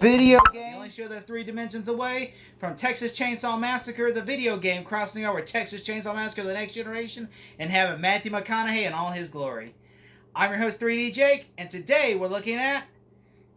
Video game. The only show that's 3 dimensions away from Texas Chainsaw Massacre, the video game, crossing over Texas Chainsaw Massacre: The Next Generation, and having Matthew McConaughey in all his glory. I'm your host, 3D Jake, and today we're looking at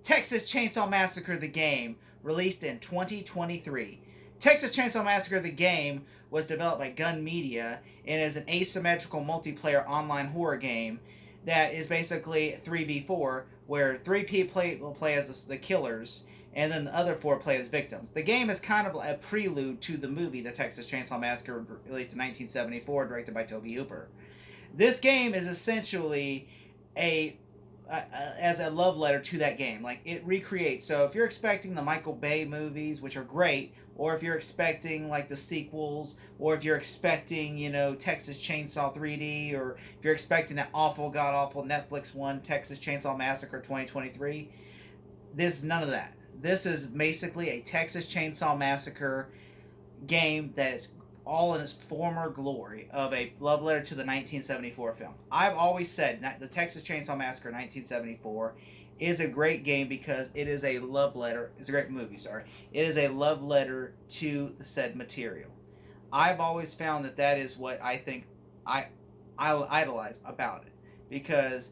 Texas Chainsaw Massacre: The Game, released in 2023. Texas Chainsaw Massacre: The Game was developed by Gun Media and is an asymmetrical multiplayer online horror game that is basically 3v4, where 3 people will play as the killers and then the other 4 play as victims. The game is kind of a prelude to the movie The Texas Chainsaw Massacre, released in 1974, directed by Tobe Hooper. This game is essentially as a love letter to that game. Like, it recreates. So if you're expecting the Michael Bay movies, which are great, or if you're expecting like the sequels, or if you're expecting, Texas Chainsaw 3D, or if you're expecting that awful, god awful Netflix one, Texas Chainsaw Massacre 2023, this is none of that. This is basically a Texas Chainsaw Massacre game that is all in its former glory of a love letter to the 1974 film. I've always said the Texas Chainsaw Massacre 1974 is a great game because it is a love letter. It's a great movie, sorry. It is a love letter to the said material. I've always found that is what I think I idolize about it, because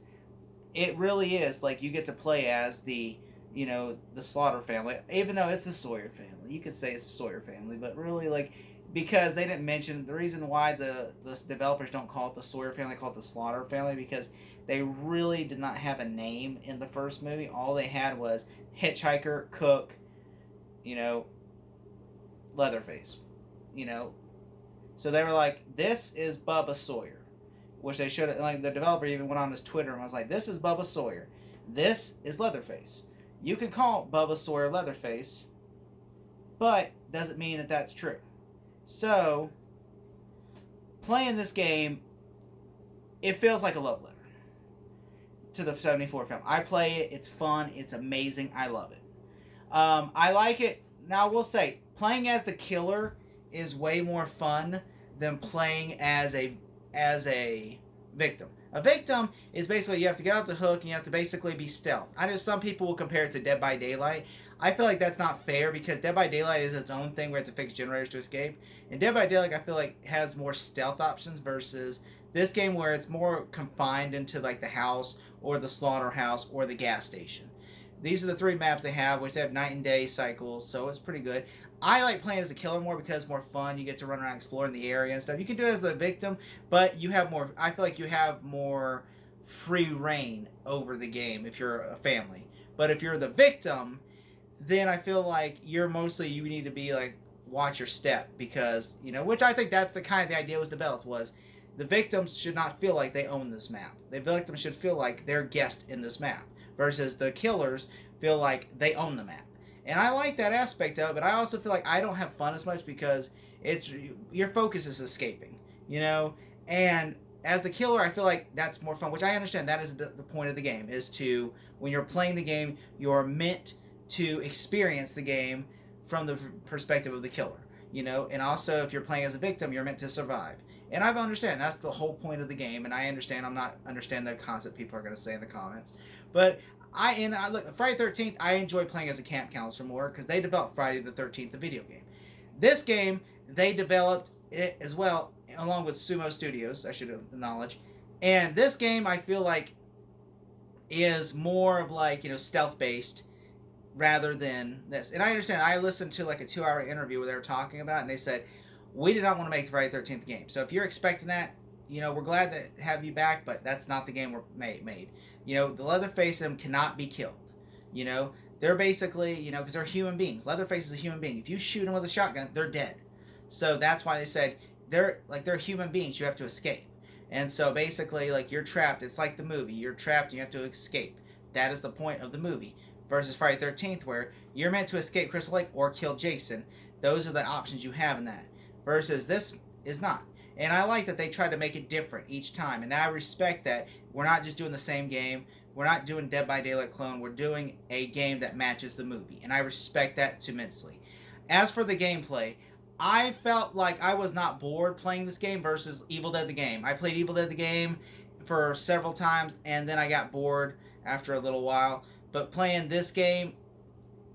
it really is like you get to play as the Slaughter family, even though it's the Sawyer family. You could say it's the Sawyer family, but really, like, because they didn't mention the reason why the developers don't call it the Sawyer family, call it the Slaughter family, because they really did not have a name in the first movie. All they had was Hitchhiker, Cook, Leatherface, So they were like, this is Bubba Sawyer, which they should have, like, the developer even went on his Twitter and was like, this is Bubba Sawyer. This is Leatherface. You can call Bubba Sawyer Leatherface, but doesn't mean that that's true. So, playing this game, it feels like a love letter to the 74 film. I play it. It's fun. It's amazing. I love it. I like it. Now, I will say, playing as the killer is way more fun than playing as a victim. A victim is basically you have to get off the hook and you have to basically be stealth. I know some people will compare it to Dead by Daylight. I feel like that's not fair because Dead by Daylight is its own thing where you have to fix generators to escape. And Dead by Daylight, I feel like, has more stealth options versus this game where it's more confined into like the house or the slaughterhouse or the gas station. These are the 3 maps they have, which they have night and day cycles, so it's pretty good. I like playing as the killer more because it's more fun. You get to run around exploring the area and stuff. You can do it as the victim, but you have more. I feel like you have more free reign over the game if you're a family. But if you're the victim, then I feel like you need to be like, watch your step, because which I think that's the idea was developed, was the victims should not feel like they own this map. The victims should feel like they're guests in this map, versus the killers feel like they own the map. And I like that aspect of it, but I also feel like I don't have fun as much because your focus is escaping, and as the killer, I feel like that's more fun, which I understand that is the point of the game, is to, when you're playing the game, you're meant to experience the game from the perspective of the killer, and also if you're playing as a victim, you're meant to survive. And I understand that's the whole point of the game, and I understand the concept people are going to say in the comments, but I look, Friday the 13th, I enjoy playing as a camp counselor more because they developed Friday the 13th, the video game. This game, they developed it as well, along with Sumo Studios, I should acknowledge. And this game, I feel like, is more of like, stealth based rather than this. And I understand, I listened to like a 2-hour interview where they were talking about it, and they said, we did not want to make the Friday the 13th game. So if you're expecting that, we're glad to have you back, but that's not the game we're made. The Leatherface them cannot be killed. They're basically, because they're human beings. Leatherface is a human being. If you shoot them with a shotgun, they're dead. So that's why they said they're human beings. You have to escape. And so basically, like, you're trapped. It's like the movie. You're trapped and you have to escape. That is the point of the movie. Versus Friday the 13th, where you're meant to escape Crystal Lake or kill Jason. Those are the options you have in that. Versus this is not. And I like that they tried to make it different each time. And I respect that we're not just doing the same game. We're not doing Dead by Daylight clone. We're doing a game that matches the movie. And I respect that immensely. As for the gameplay, I felt like I was not bored playing this game versus Evil Dead the game. I played Evil Dead the game for several times, and then I got bored after a little while. But playing this game,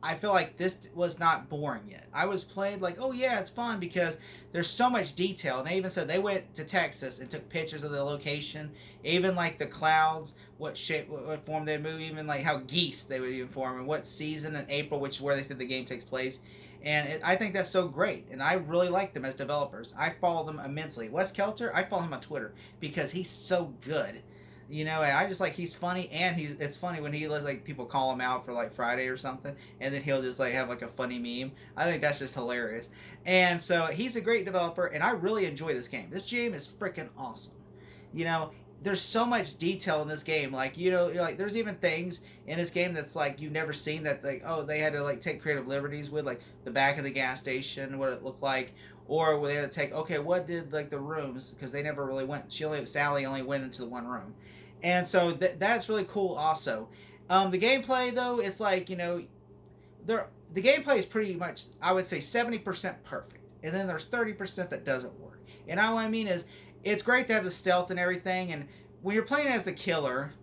I feel like this was not boring yet. I was played like, oh yeah, it's fun because there's so much detail. And they even said they went to Texas and took pictures of the location, even like the clouds, what shape, what form they move, even like how geese they would even form, and what season in April, which where they said the game takes place. And I think that's so great, and I really like them as developers. I follow them immensely. Wes Kelter, I follow him on Twitter because he's so good. I just like he's funny, and it's funny when he lets like people call him out for like Friday or something, and then he'll just like have like a funny meme. I think that's just hilarious. And so he's a great developer, and I really enjoy this game. This game is freaking awesome. You know, there's so much detail in this game. Like like there's even things in this game that's like you've never seen that like they had to like take creative liberties with, like the back of the gas station, what it looked like, or where they had to take what did like the rooms, because they never really went. Sally only went into the one room, and so that's really cool. Also, the gameplay though, it's like the gameplay is pretty much, I would say, 70% perfect, and then there's 30% that doesn't work. And all I mean is, it's great to have the stealth and everything, and when you're playing as the killer,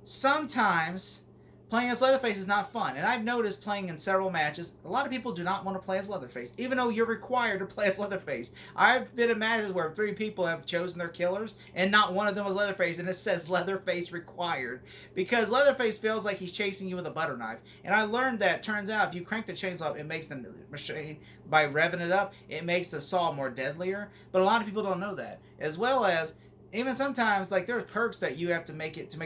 sometimes playing as Leatherface is not fun. And I've noticed playing in several matches, a lot of people do not want to play as Leatherface, even though you're required to play as Leatherface. I've been in matches where 3 people have chosen their killers, and not one of them was Leatherface, and it says Leatherface required. Because Leatherface feels like he's chasing you with a butter knife. And I learned that, turns out, if you crank the chainsaw, it makes the machine, by revving it up, it makes the saw more deadlier. But a lot of people don't know that. As well as, even sometimes, like, there's perks that you have to make it, to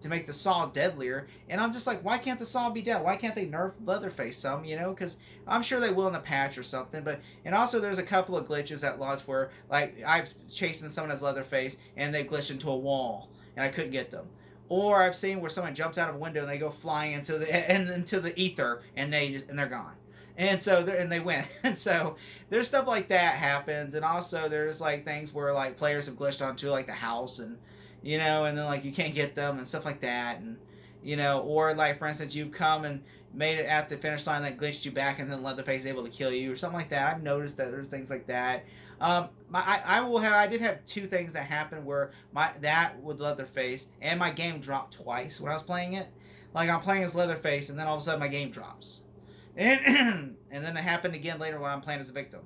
make the saw deadlier. And I'm just like, why can't the saw be dead? Why can't they nerf Leatherface some, because I'm sure they will in the patch or something. And also there's a couple of glitches at launch where, like, I'm chasing someone as Leatherface and they glitch into a wall and I couldn't get them. Or I've seen where someone jumps out of a window and they go flying into the ether, and they're gone. And so they win. And so there's stuff like that happens. And also there's like things where like players have glitched onto like the house, and and then like you can't get them and stuff like that. And or like, for instance, you've come and made it at the finish line that glitched you back, and then Leatherface is able to kill you or something like that. I've noticed that there's things like that. I did have 2 things that happened where that with Leatherface, and my game dropped twice when I was playing it. Like, I'm playing as Leatherface, and then all of a sudden my game drops, and and then it happened again later when I'm playing as a victim.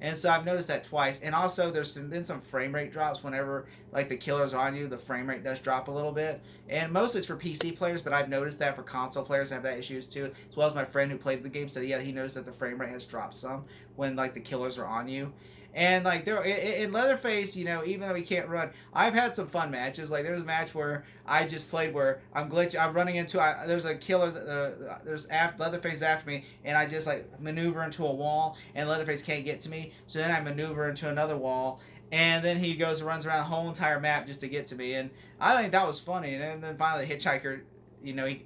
And so I've noticed that twice. And also there's been some frame rate drops whenever like the killer's on you. The frame rate does drop a little bit. And mostly it's for PC players, but I've noticed that for console players have that issues too. As well as my friend who played the game said, yeah, he noticed that the frame rate has dropped some when like the killers are on you. And like there in Leatherface, even though he can't run, I've had some fun matches. Like there was a match where I just played where I'm running into, there's a killer, Leatherface after me, and I just like maneuver into a wall, and Leatherface can't get to me. So then I maneuver into another wall, and then he goes and runs around the whole entire map just to get to me. And I think that was funny. And then finally the hitchhiker, he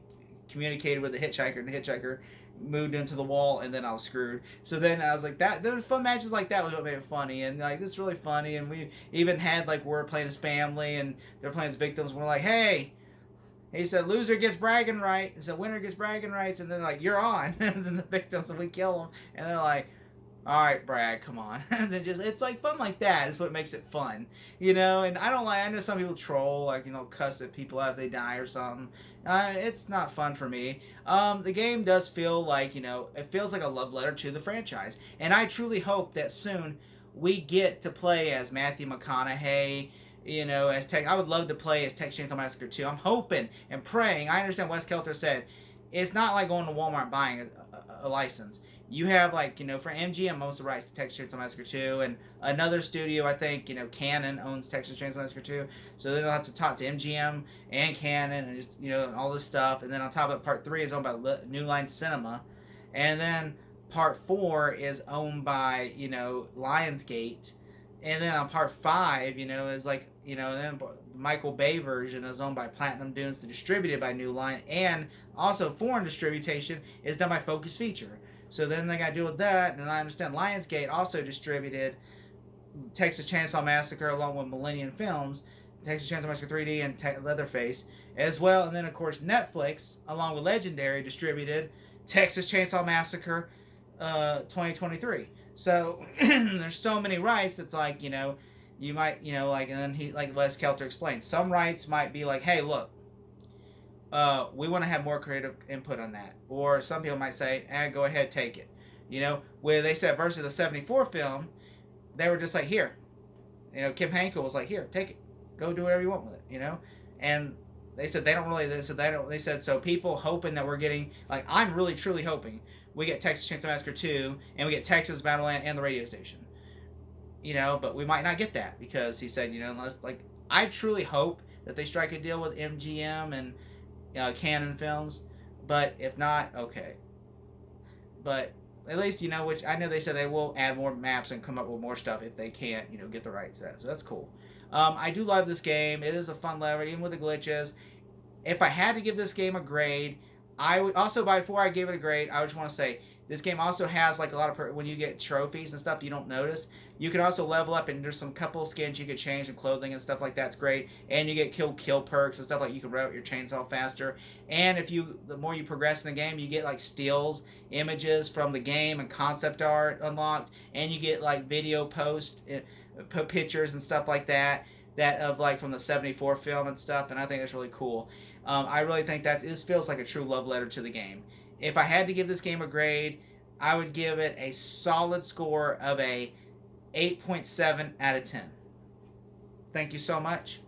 communicated with the hitchhiker, and the hitchhiker moved into the wall, and then I was screwed. So then I was like, that there was fun matches like that was what made it funny. And like, this is really funny. And we even had like, we're playing as family and they're playing as victims. We're like, hey, he said loser gets bragging right, he said winner gets bragging rights, and then like, you're on. And then the victims, and we kill them, and they're like, all right, Brad, come on. And then just, it's like fun like that is what makes it fun, And I know some people troll, like, cuss at people after they die or something. It's not fun for me. The game does feel like, it feels like a love letter to the franchise. And I truly hope that soon we get to play as Matthew McConaughey, as Tech. I would love to play as Texas Chainsaw Massacre 2. I'm hoping and praying. I understand Wes Kelter said it's not like going to Walmart and buying a license. You have, like, for MGM owns the rights to Texas Chainsaw Massacre 2, and another studio, I think, Canon owns Texas Chainsaw Massacre 2, so they'll have to talk to MGM and Canon and just, and all this stuff. And then on top of it, Part 3 is owned by New Line Cinema, and then Part 4 is owned by, Lionsgate, and then on Part 5, is like, then Michael Bay version is owned by Platinum Dunes, distributed by New Line, and also foreign distribution is done by Focus Feature. So then they got to deal with that, and I understand Lionsgate also distributed Texas Chainsaw Massacre along with Millennium Films, Texas Chainsaw Massacre 3D, and Leatherface as well. And then, of course, Netflix, along with Legendary, distributed Texas Chainsaw Massacre 2023. So there's so many rights that's like, you might, like, and then like Wes Kelter explained, some rights might be like, hey, look, we want to have more creative input on that. Or some people might say, go ahead, take it. Where they said versus the 74 film, they were just like, here. Kim Hankel was like, here, take it. Go do whatever you want with it, And they said they don't really, they said, so people hoping that we're getting, like, I'm really truly hoping we get Texas Chainsaw Massacre 2 and we get Texas Battleland and the radio station. But we might not get that because he said, unless, like, I truly hope that they strike a deal with MGM and Canon Films, but if not, okay. But at least, which I know they said they will add more maps and come up with more stuff if they can't, get the rights to that. So that's cool. I do love this game. It is a fun level, even with the glitches. If I had to give this game a grade, I would also, before I give it a grade, I just want to say this game also has like a lot of when you get trophies and stuff you don't notice. You can also level up, and there's some couple skins you could change and clothing and stuff like that's great. And you get kill perks and stuff, like you can rev your chainsaw faster. And the more you progress in the game, you get like stills, images from the game and concept art unlocked, and you get like video pictures and stuff like that of like from the 74 film and stuff. And I think that's really cool. I really think that this feels like a true love letter to the game. If I had to give this game a grade, I would give it a solid score of a 8.7 out of 10. Thank you so much.